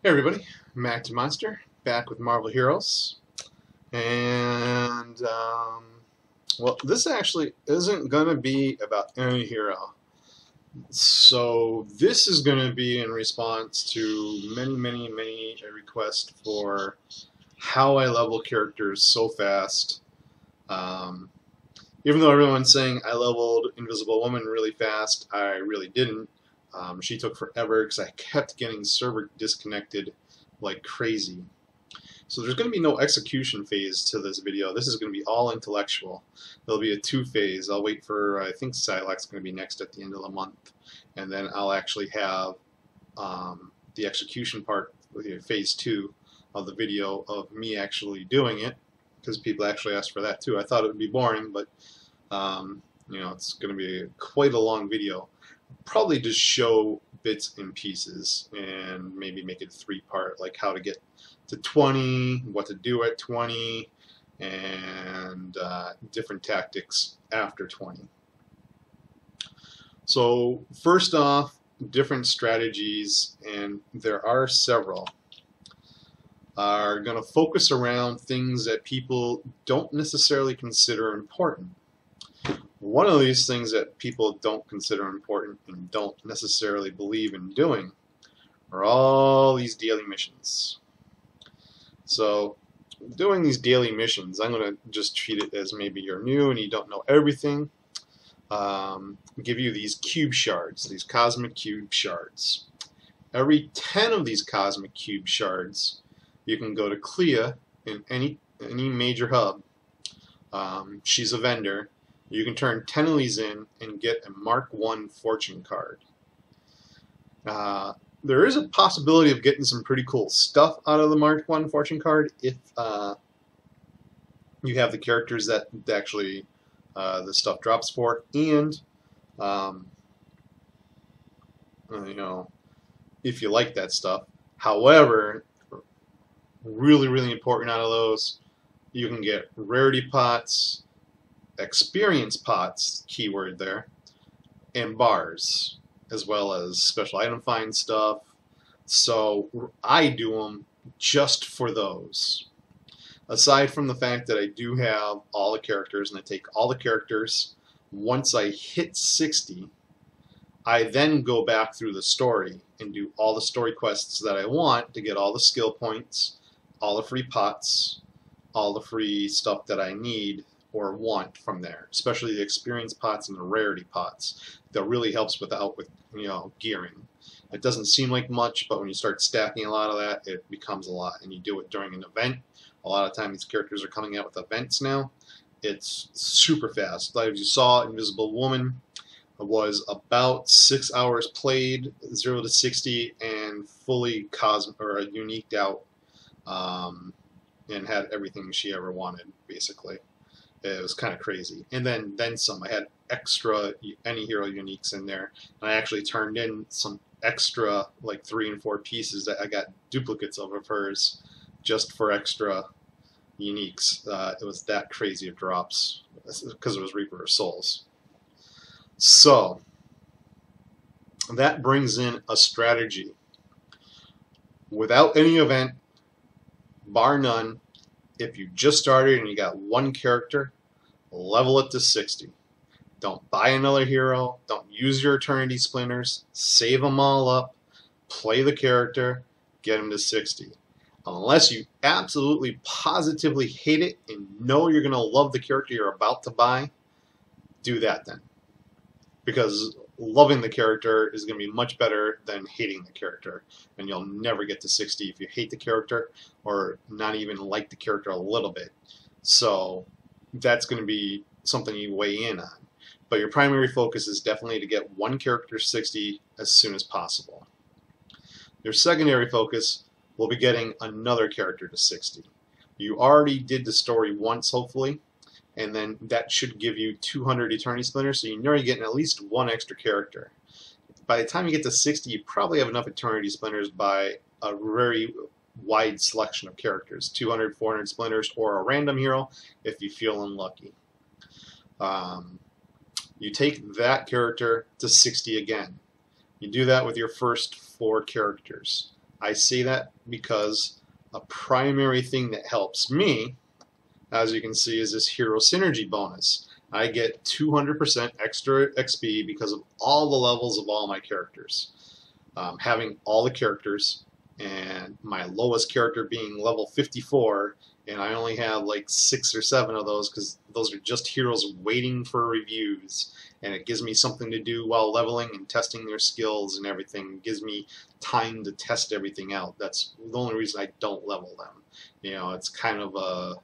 Hey everybody, Mac Monster back with Marvel Heroes, and well, this actually isn't going to be about any hero. So this is going to be in response to many requests for how I level characters so fast. Um, Even though everyone's saying I leveled Invisible Woman really fast, I really didn't. She took forever because I kept getting server disconnected like crazy. So there's going to be no execution phase to this video. This is going to be all intellectual. There'll be a two-phase. I'll wait for, I think Psylocke's going to be next at the end of the month. And then I'll actually have the execution part, phase two of the video of me actually doing it. Because people actually asked for that too. I thought it would be boring, but it's going to be quite a long video. Probably just show bits and pieces and maybe make it three-part, like how to get to 20, what to do at 20, and different tactics after 20. So first off, different strategies, and there are several, are going to focus around things that people don't necessarily consider important. One of these things that people don't consider important and don't necessarily believe in doing are all these daily missions. So doing these daily missions, I'm going to just treat it as maybe you're new and you don't know everything. Give you these cube shards, these cosmic cube shards. Every 10 of these cosmic cube shards, you can go to Clea in any major hub. She's a vendor. You can turn 10 of these in and get a Mark 1 fortune card. There is a possibility of getting some pretty cool stuff out of the Mark 1 fortune card if you have the characters that actually the stuff drops for, and if you like that stuff. However, really important out of those, you can get rarity pots, experience pots, keyword there, and bars, as well as special item find stuff. So I do them just for those. Aside from the fact that I do have all the characters, and I take all the characters, once I hit 60, I then go back through the story and do all the story quests that I want to get all the skill points, all the free pots, all the free stuff that I need or want from there, especially the experience pots and the rarity pots. That really helps with gearing. It doesn't seem like much, but when you start stacking a lot of that, it becomes a lot, and you do it during an event. A lot of times these characters are coming out with events now. It's super fast. Like you saw, Invisible Woman was about 6 hours played, 0 to 60, and fully uniqued out, and had everything she ever wanted, basically. It was kind of crazy. And then some. I had extra any hero uniques in there. And I actually turned in some extra, like 3 and 4 pieces that I got duplicates of hers just for extra uniques. It was that crazy of drops because it was Reaper of Souls. So that brings in a strategy. Without any event, bar none, if you just started and you got one character, level it to 60. Don't buy another hero. Don't use your Eternity Splinters. Save them all up. Play the character. Get him to 60. Unless you absolutely positively hate it and know you're going to love the character you're about to buy, do that then. Because loving the character is going to be much better than hating the character. And you'll never get to 60 if you hate the character or not even like the character a little bit. So that's going to be something you weigh in on. But your primary focus is definitely to get one character 60 as soon as possible. Your secondary focus will be getting another character to 60. You already did the story once, hopefully, and then that should give you 200 Eternity Splinters, so you know you're getting at least one extra character. By the time you get to 60, you probably have enough Eternity Splinters by a very wide selection of characters, 200, 400 Splinters, or a random hero if you feel unlucky. You take that character to 60 again. You do that with your first 4 characters. I say that because a primary thing that helps me, as you can see, is this hero synergy bonus. I get 200% extra XP because of all the levels of all my characters. Having all the characters, and my lowest character being level 54, and I only have like 6 or 7 of those because those are just heroes waiting for reviews, and it gives me something to do while leveling and testing their skills and everything. It gives me time to test everything out. That's the only reason I don't level them. You know, it's kind of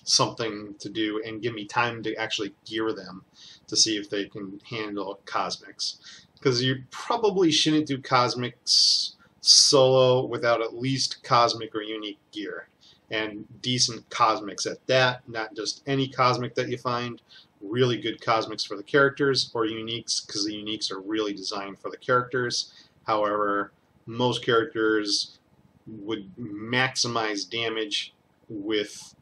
something to do and give me time to actually gear them to see if they can handle cosmics. Because you probably shouldn't do cosmics solo without at least cosmic or unique gear, and decent cosmics at that, not just any cosmic that you find. Really good cosmics for the characters, or uniques, because the uniques are really designed for the characters. However, most characters would maximize damage with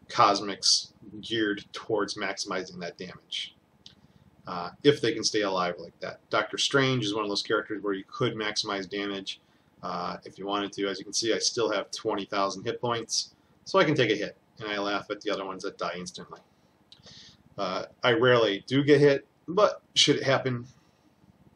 cosmics geared towards maximizing that damage. If they can stay alive like that. Doctor Strange is one of those characters where you could maximize damage if you wanted to. As you can see, I still have 20,000 hit points, so I can take a hit, and I laugh at the other ones that die instantly. I rarely do get hit, but should it happen,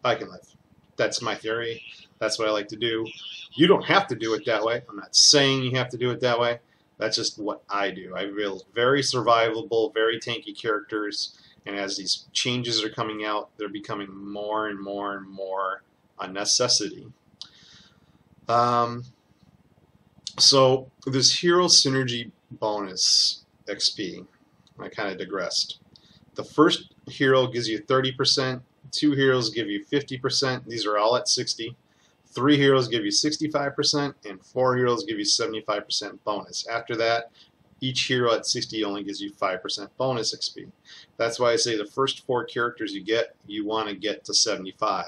I can live. That's my theory. That's what I like to do. You don't have to do it that way. I'm not saying you have to do it that way. That's just what I do. I build very survivable, very tanky characters, and as these changes are coming out, they're becoming more and more and more a necessity. So this hero synergy bonus XP, I kind of digressed. The first hero gives you 30%, 2 heroes give you 50%, these are all at 60. 3 heroes give you 65%, and 4 heroes give you 75% bonus. After that, each hero at 60 only gives you 5% bonus XP. That's why I say the first 4 characters you get, you want to get to 75.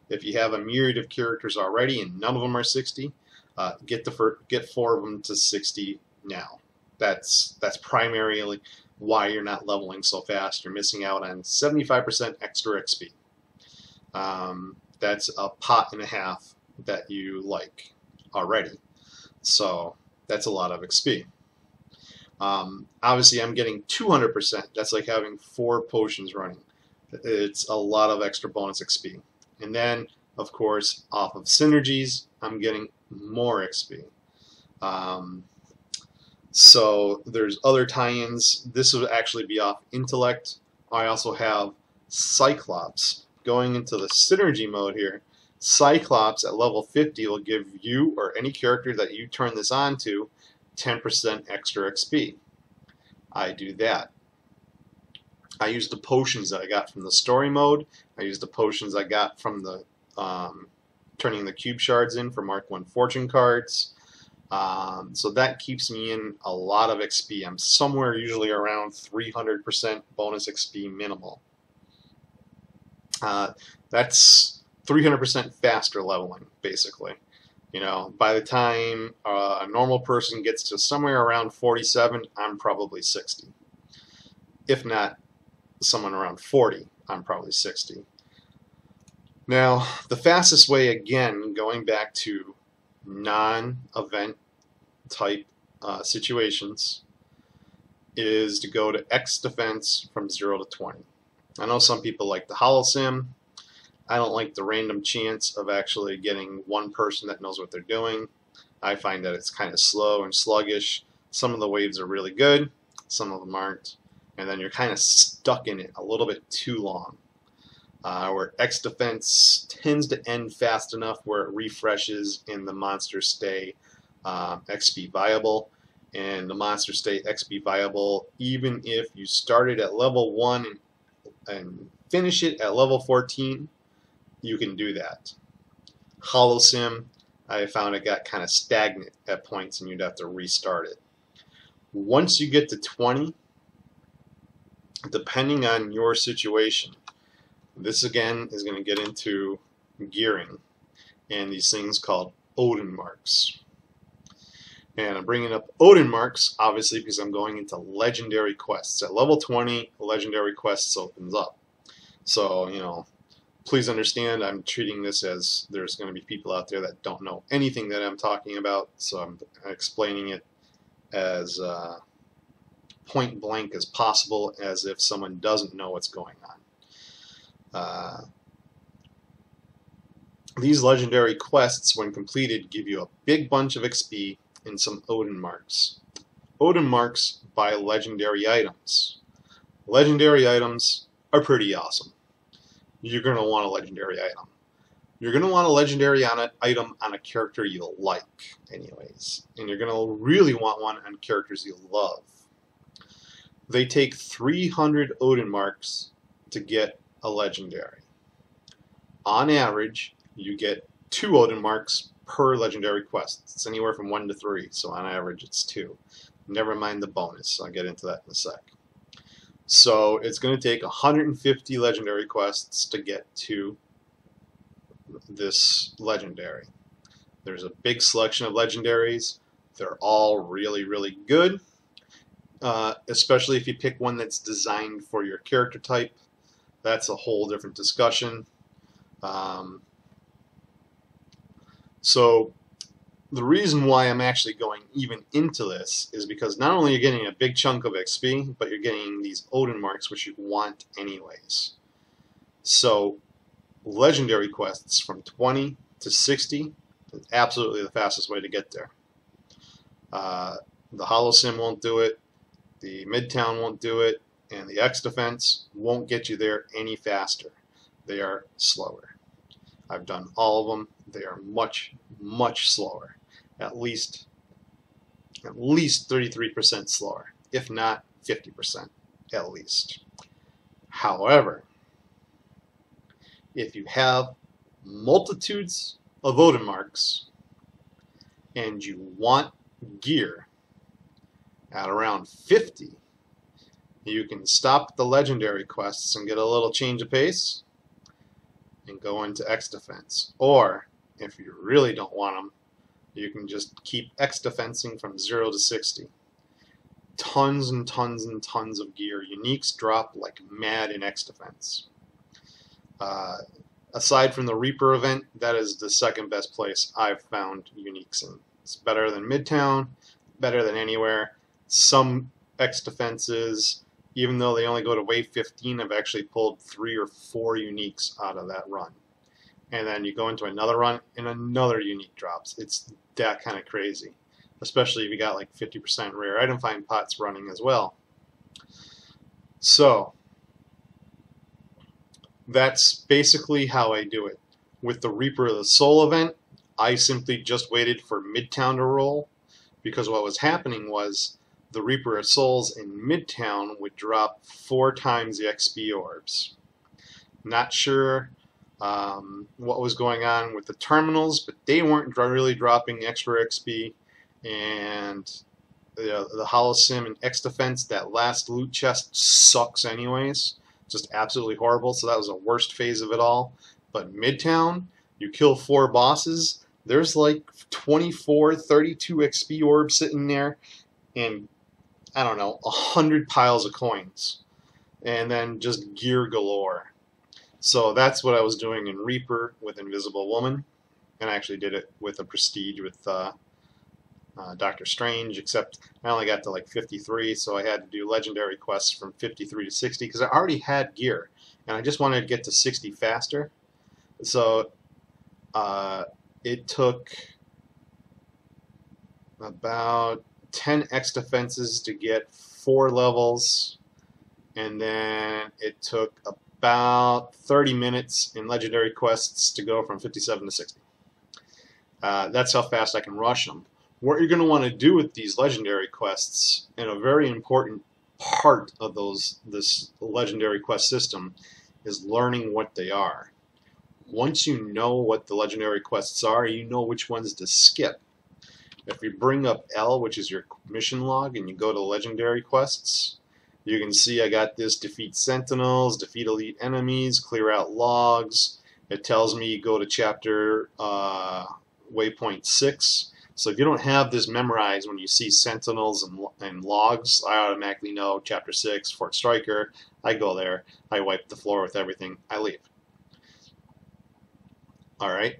If you have a myriad of characters already and none of them are 60, get 4 of them to 60 now. That's primarily why you're not leveling so fast. You're missing out on 75% extra XP. That's a pot and a half that you like already. So that's a lot of XP. Obviously, I'm getting 200%. That's like having 4 potions running. It's a lot of extra bonus XP. And then, of course, off of synergies, I'm getting more XP. So there's other tie-ins. This would actually be off intellect. I also have Cyclops. Going into the synergy mode here, Cyclops at level 50 will give you or any character that you turn this on to 10% extra XP. I do that. I use the potions that I got from the story mode. I use the potions I got from the turning the cube shards in for Mark 1 fortune cards. So that keeps me in a lot of XP. I'm somewhere usually around 300% bonus XP minimal. That's 300% faster leveling, basically. You know, by the time a normal person gets to somewhere around 47, I'm probably 60. If not someone around 40, I'm probably 60. Now, the fastest way, again, going back to non-event type situations, is to go to X defense from 0 to 20. I know some people like the holosim. I don't like the random chance of actually getting one person that knows what they're doing. I find that it's kind of slow and sluggish. Some of the waves are really good, some of them aren't, and then you're kind of stuck in it a little bit too long. Where X defense tends to end fast enough where it refreshes and the monsters stay XP viable. And the monsters stay XP viable even if you started at level 1 and finish it at level 14. You can do that. Holosim, I found it got kind of stagnant at points and you'd have to restart it. Once you get to 20, depending on your situation, this again is going to get into gearing and these things called Odin marks. And I'm bringing up Odin marks obviously because I'm going into legendary quests. At level 20, legendary quests opens up. So, you know, please understand I'm treating this as there's going to be people out there that don't know anything that I'm talking about, so I'm explaining it as point blank as possible, as if someone doesn't know what's going on. These legendary quests, when completed, give you a big bunch of XP and some Odin marks. Odin marks buy legendary items. Legendary items are pretty awesome. You're going to want a legendary item. You're going to want a legendary item on a character you like anyways. And you're going to really want one on characters you love. They take 300 Odin marks to get a legendary. On average, you get 2 Odin marks per legendary quest. It's anywhere from 1 to 3, so on average it's 2. Never mind the bonus. I'll get into that in a sec. So it's going to take 150 legendary quests to get to this legendary. There's a big selection of legendaries. They're all really, really good, especially if you pick one that's designed for your character type. That's a whole different discussion. So the reason why I'm actually going even into this is because not only are you getting a big chunk of XP, but you're getting these Odin marks, which you want anyways. So legendary quests from 20 to 60 is absolutely the fastest way to get there. The Holosim won't do it, the Midtown won't do it, and the X-Defense won't get you there any faster. They are slower. I've done all of them. They are much, much slower. At least 33% slower, if not 50% at least. However, if you have multitudes of Odin marks and you want gear at around 50, you can stop the legendary quests and get a little change of pace and go into X-Defense. Or, if you really don't want them, you can just keep X-Defensing from 0 to 60. Tons and tons and tons of gear. Uniques drop like mad in X-Defense. Aside from the Reaper event, that is the second best place I've found uniques in. It's better than Midtown, better than anywhere. Some X-Defenses, even though they only go to wave 15, I've actually pulled 3 or 4 uniques out of that run. And then you go into another run and another unique drops. It's that kind of crazy, especially if you got like 50% rare item find pots running as well. So that's basically how I do it. With the Reaper of the Soul event, I simply just waited for Midtown to roll, because what was happening was the Reaper of Souls in Midtown would drop 4 times the XP orbs. Not sure what was going on with the terminals, but they weren't really dropping extra XP, and the Holosim and X-Defense, that last loot chest sucks anyways. Just absolutely horrible, so that was the worst phase of it all. But Midtown, you kill 4 bosses, there's like 24, 32 XP orbs sitting there, and I don't know, 100 piles of coins, and then just gear galore. So that's what I was doing in Reaper with Invisible Woman, and I actually did it with a Prestige with Doctor Strange, except I only got to like 53, so I had to do legendary quests from 53 to 60 because I already had gear, and I just wanted to get to 60 faster. So it took about 10 X-Defenses to get 4 levels, and then it took about 30 minutes in legendary quests to go from 57 to 60. That's how fast I can rush them. What you're going to want to do with these legendary quests, and a very important part of this legendary quest system, is learning what they are. Once you know what the legendary quests are, you know which ones to skip. If you bring up L, which is your mission log, and you go to legendary quests, you can see I got this: defeat sentinels, defeat elite enemies, clear out logs. It tells me go to chapter waypoint 6. So if you don't have this memorized, when you see sentinels and logs, I automatically know chapter 6, Fort Striker. I go there, I wipe the floor with everything, I leave. Alright?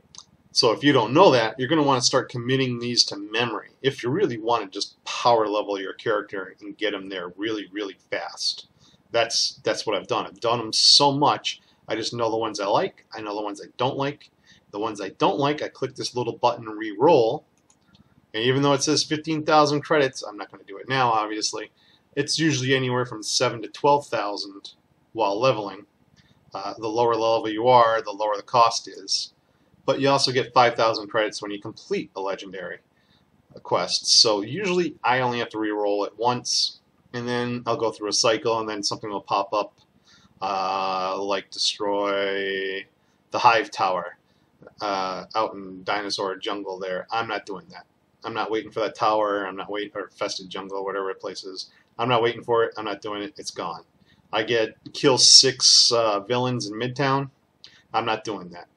So if you don't know that, you're going to want to start committing these to memory if you really want to just power level your character and get them there really, really fast. That's what I've done. I've done them so much, I just know the ones I like, I know the ones I don't like. The ones I don't like, I click this little button, re-roll, and even though it says 15,000 credits, I'm not going to do it now, obviously. It's usually anywhere from 7 to 12,000 while leveling. The lower level you are, the lower the cost is. But you also get 5,000 credits when you complete a legendary quest. So usually I only have to re-roll it once, and then I'll go through a cycle, and then something will pop up, like destroy the Hive Tower out in Dinosaur Jungle there. I'm not doing that. I'm not waiting for that tower. I'm not waiting, or Fested Jungle, whatever the place is. I'm not waiting for it. I'm not doing it. It's gone. I kill 6 villains in Midtown. I'm not doing that.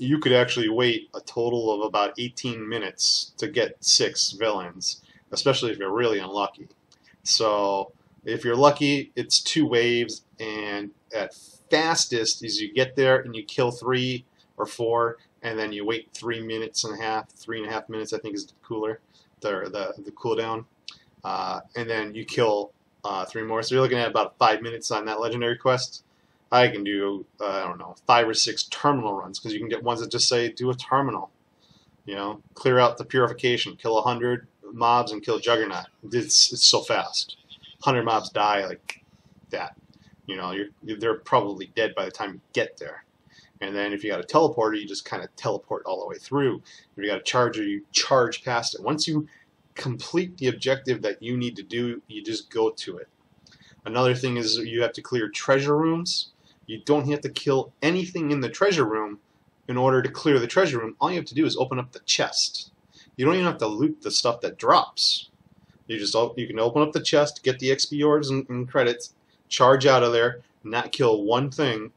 You could actually wait a total of about 18 minutes to get 6 villains, especially if you're really unlucky. So if you're lucky, it's 2 waves, and at fastest is you get there and you kill 3 or 4, and then you wait 3.5 minutes, 3.5 minutes I think is cooler, the cooldown, and then you kill 3 more. So you're looking at about 5 minutes on that legendary quest. I can do, I don't know, 5 or 6 terminal runs, because you can get ones that just say do a terminal. You know, clear out the purification, kill 100 mobs and kill Juggernaut. It's so fast. 100 mobs die like that. You know, they're probably dead by the time you get there. And then if you got a teleporter, you just kind of teleport all the way through. If you got a charger, you charge past it. Once you complete the objective that you need to do, you just go to it. Another thing is you have to clear treasure rooms. You don't have to kill anything in the treasure room in order to clear the treasure room. All you have to do is open up the chest. You don't even have to loot the stuff that drops. You can open up the chest, get the XP orbs and credits, charge out of there, not kill one thing,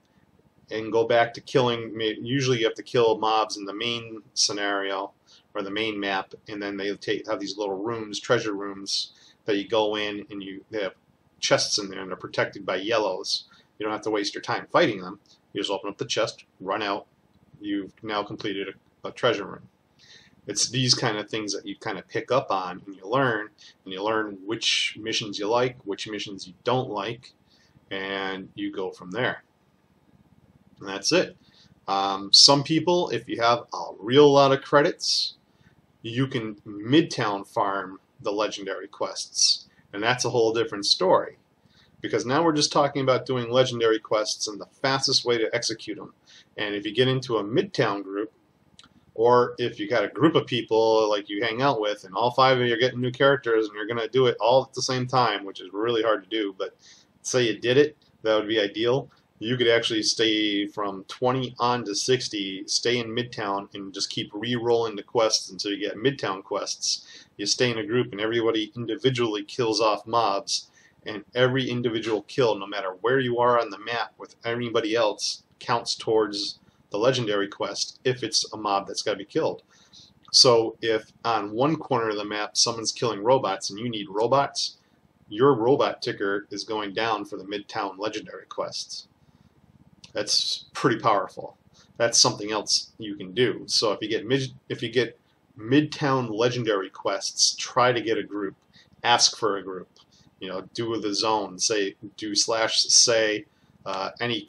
and go back to killing. Usually you have to kill mobs in the main scenario or the main map, and then they have these little rooms, treasure rooms, that you go in, and they have chests in there, and they're protected by yellows. You don't have to waste your time fighting them. You just open up the chest, run out. You've now completed a treasure room. It's these kind of things that you kind of pick up on, and you learn which missions you like, which missions you don't like, and you go from there. And that's it. Some people, if you have a real lot of credits, you can Midtown farm the legendary quests, and that's a whole different story. Because now we're just talking about doing legendary quests and the fastest way to execute them. And if you get into a Midtown group, or if you got a group of people like you hang out with, and all 5 of you are getting new characters, and you're going to do it all at the same time, which is really hard to do, but say you did it, that would be ideal. You could actually stay from 20 on to 60, stay in Midtown, and just keep re-rolling the quests until you get Midtown quests. You stay in a group, and everybody individually kills off mobs, and every individual kill, no matter where you are on the map with anybody else, counts towards the legendary quest if it's a mob that's got to be killed. So if on one corner of the map someone's killing robots and you need robots, your robot ticker is going down for the Midtown legendary quests. That's pretty powerful. That's something else you can do. So if you get Midtown legendary quests, try to get a group. Ask for a group. You know, do the zone. Say any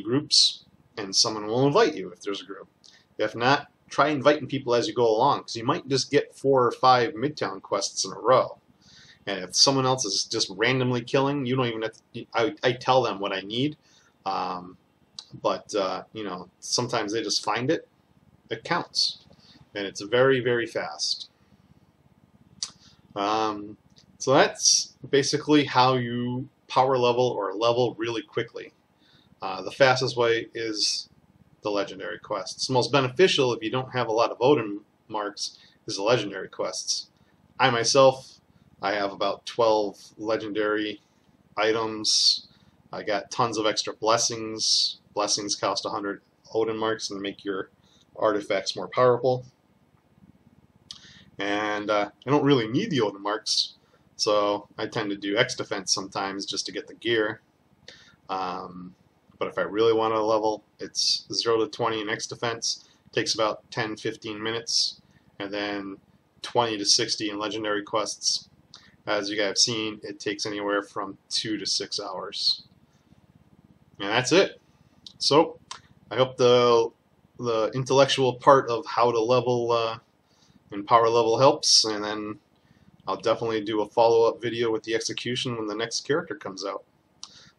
groups, and someone will invite you if there's a group. If not, try inviting people as you go along, because you might just get 4 or 5 Midtown quests in a row. And if someone else is just randomly killing, you don't even have to, I tell them what I need. But you know, sometimes they just find it. It counts, and it's very, very fast. So that's basically how you power level or level really quickly. The fastest way is the legendary quests. The most beneficial if you don't have a lot of Odin marks is the legendary quests. I myself, I have about 12 legendary items. I got tons of extra blessings. Blessings cost 100 Odin marks and make your artifacts more powerful. And I don't really need the Odin marks, so I tend to do X defense sometimes just to get the gear. But if I really want to level, it's 0 to 20 in X defense. Takes about 10-15 minutes, and then 20 to 60 in legendary quests. As you guys have seen, it takes anywhere from 2 to 6 hours. And that's it. So I hope the intellectual part of how to level and power level helps, and then I'll definitely do a follow-up video with the execution when the next character comes out.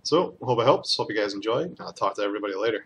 So hope it helps. Hope you guys enjoy. I'll talk to everybody later.